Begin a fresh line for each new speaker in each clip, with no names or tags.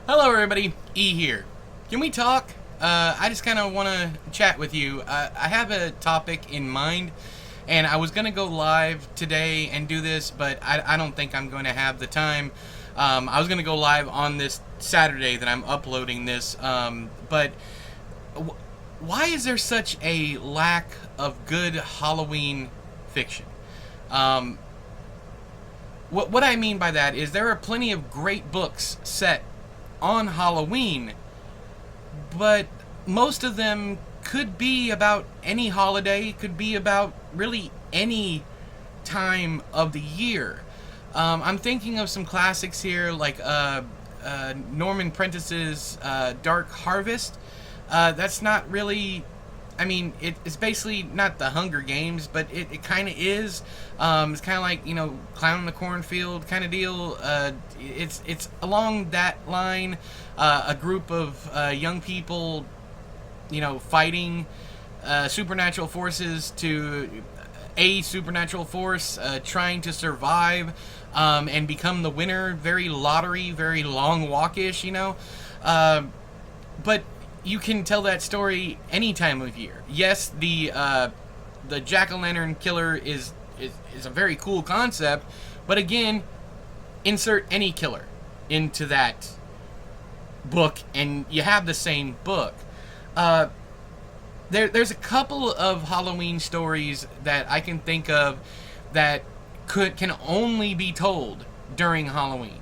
Hello, everybody. E here. Can we talk? I just kind of want to chat with you. I have a topic in mind, and I was going to go live today and do this, but I don't think I'm going to have the time. I was going to go live on this Saturday that I'm uploading this, but why is there such a lack of good Halloween fiction? Um, what I mean by that is there are plenty of great books set on Halloween, but most of them could be about any holiday, could be about really any time of the year. I'm thinking of some classics here, like Norman Prentice's Dark Harvest. That's not really. I mean, it's basically not the Hunger Games, but it kind of is. It's kind of like, Clown in the Cornfield kind of deal. It's along that line. A group of young people, fighting supernatural forces to a supernatural force, trying to survive and become the winner. Very lottery, very long walkish, but you can tell that story any time of year. Yes, the jack-o'-lantern killer is a very cool concept, but again, insert any killer into that book, and you have the same book. There's a couple of Halloween stories that I can think of that can only be told during Halloween.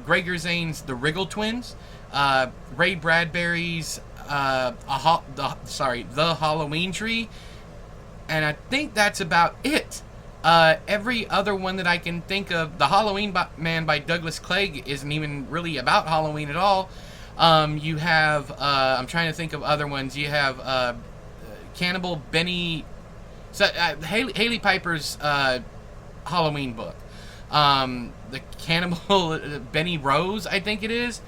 Gregor Zane's The Riggle Twins, Ray Bradbury's The Halloween Tree, and I think that's about it. Every other one that I can think of, The Halloween Man by Douglas Clegg isn't even really about Halloween at all. You have, I'm trying to think of other ones. You have Cannibal Benny, Haley Piper's Halloween book. The Cannibal Benny Rose, I think it is.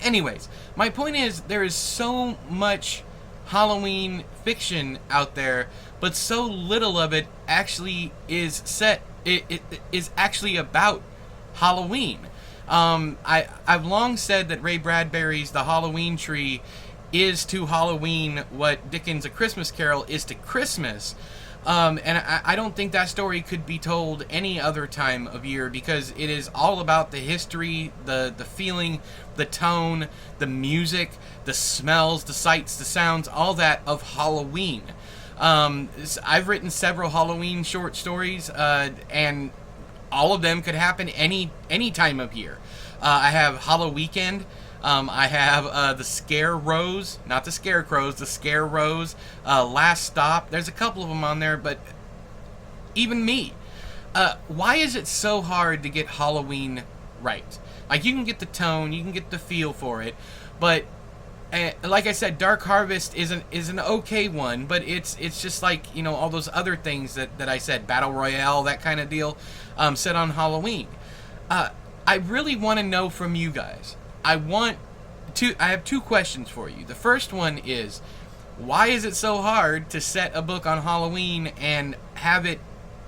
Anyways, my point is there is so much Halloween fiction out there, but so little of it actually is it is actually about Halloween. I've long said that Ray Bradbury's The Halloween Tree is to Halloween what Dickens' A Christmas Carol is to Christmas. And I don't think that story could be told any other time of year, because it is all about the history, the feeling, the tone, the music, the smells, the sights, the sounds, all that of Halloween. I've written several Halloween short stories, and all of them could happen any time of year. I have Hollow Weekend. I have the Scare Rose, not the Scarecrows, the Scare Rose, Last Stop. There's a couple of them on there, but even me. Why is it so hard to get Halloween right? Like, you can get the tone, you can get the feel for it, but like I said, Dark Harvest is an okay one, but it's just like, all those other things that I said, Battle Royale, that kind of deal, set on Halloween. I really want to know from you guys. I have two questions for you. The first one is, why is it so hard to set a book on Halloween and have it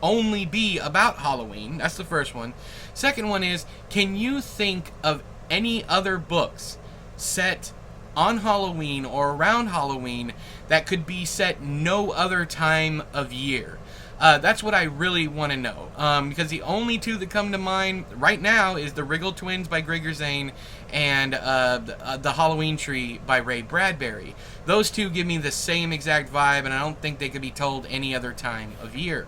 only be about Halloween? That's the first one. Second one is, can you think of any other books set on Halloween or around Halloween that could be set no other time of year? That's what I really want to know, because the only two that come to mind right now is The Riggle Twins by Gregor Zane and the Halloween Tree by Ray Bradbury. Those two give me the same exact vibe, and I don't think they could be told any other time of year.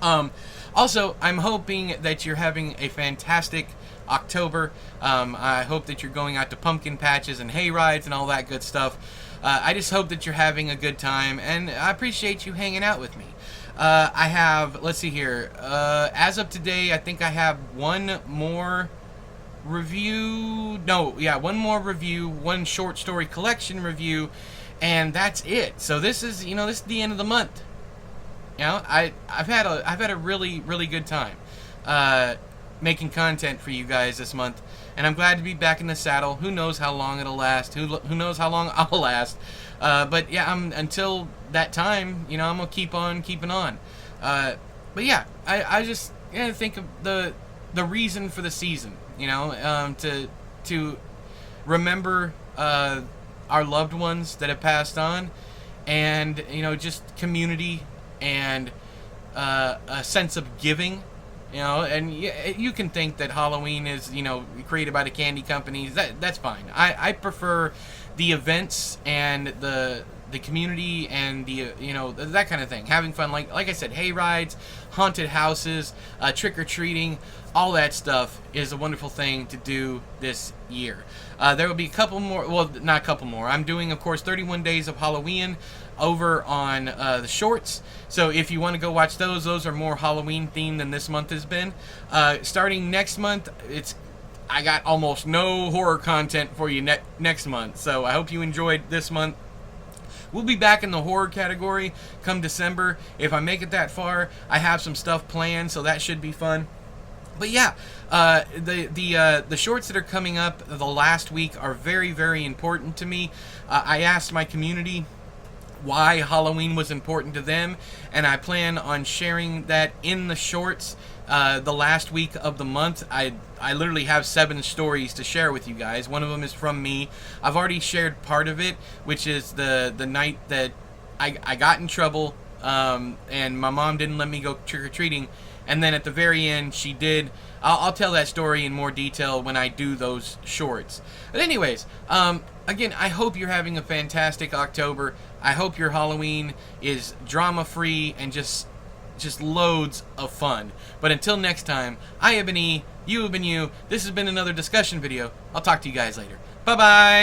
Also, I'm hoping that you're having a fantastic October. I hope that you're going out to pumpkin patches and hay rides and all that good stuff. I just hope that you're having a good time, and I appreciate you hanging out with me. I have, let's see here, as of today, I think I have one more review, one short story collection review, and that's it. So this is the end of the month. I've had a really, really good time, making content for you guys this month, and I'm glad to be back in the saddle. Who knows how long it'll last, who knows how long I'll last, but yeah, until that time, I'm gonna keep on keeping on. But yeah, I just think of the reason for the season, to to remember our loved ones that have passed on, and just community and a sense of giving. And you can think that Halloween is created by the candy companies. That's fine. I prefer the events and the community and the that kind of thing, having fun, like I said, hay rides, haunted houses, trick-or-treating. All that stuff is a wonderful thing to do this year. There will be a couple more, well, not a couple more. I'm doing, of course, 31 Days of Halloween over on the shorts. So if you want to go watch those are more Halloween themed than this month has been. Starting next month, I got almost no horror content for you next month. So I hope you enjoyed this month. We'll be back in the horror category come December. If I make it that far, I have some stuff planned, so that should be fun. But yeah, the shorts that are coming up the last week are very, very important to me. I asked my community why Halloween was important to them, and I plan on sharing that in the shorts the last week of the month. I literally have 7 stories to share with you guys. One of them is from me. I've already shared part of it, which is the night that I got in trouble, and my mom didn't let me go trick-or-treating. And then at the very end, she did. I'll tell that story in more detail when I do those shorts. But anyways, again, I hope you're having a fantastic October. I hope your Halloween is drama-free and just loads of fun. But until next time, I have been E, you have been you. This has been another discussion video. I'll talk to you guys later. Bye-bye!